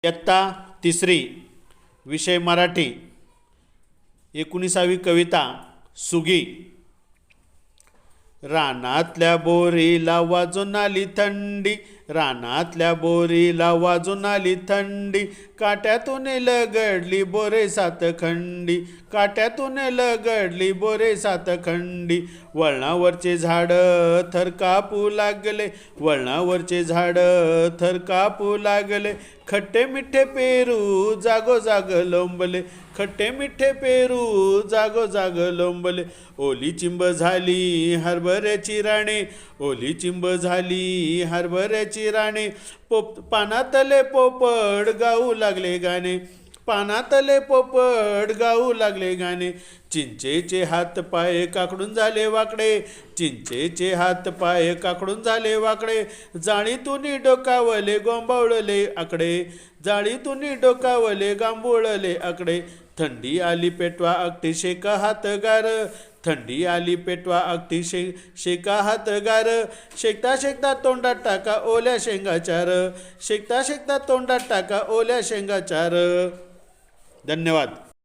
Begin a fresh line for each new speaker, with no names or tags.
इयत्ता तिसरी, विषय मराठी, 19वी कविता सुगी। रानातल्या बोरीला वाजून आली थंडी, रानातल्या बोरीला वाजून आली थंडी, काट्यातून लगडली बोरे सात खंडी, काट्यातून लगडली बोरे सात खंडी। वळणावरचे झाड थर कापू लागले, वळणावरचे झाड थर कापू लागले, खट्टे मिठे पेरू जागोजाग लोंबले, खट्टे मिठे पेरू जागोजाग लोंबले। ओली चिंब झाली हरभऱ्याची राणे, ओली चिंब झाली हरभऱ्याची राणे, पानातले पोपट गाऊ लागले गाणे, पानातले पोपट गाऊ लागले गाणे। चिंचेचे हात पाय काकडून झाले वाकडे, चिंचेचे हात पाय काकडून झाले वाकडे, जाळीतून डोकावले गोंबावळले आकडे, जाळीतून डोकावले गांबोळले आकडे। थंडी आली पेटवा अगदी शेका हात गार, थंडी आली पेटवा अगदी शेका हात गार, शेकता शेकता तोंडात टाका ओल्या शेंगाचार, शेकता शेकता तोंडात टाका ओल्या शेंगाचार। धन्यवाद।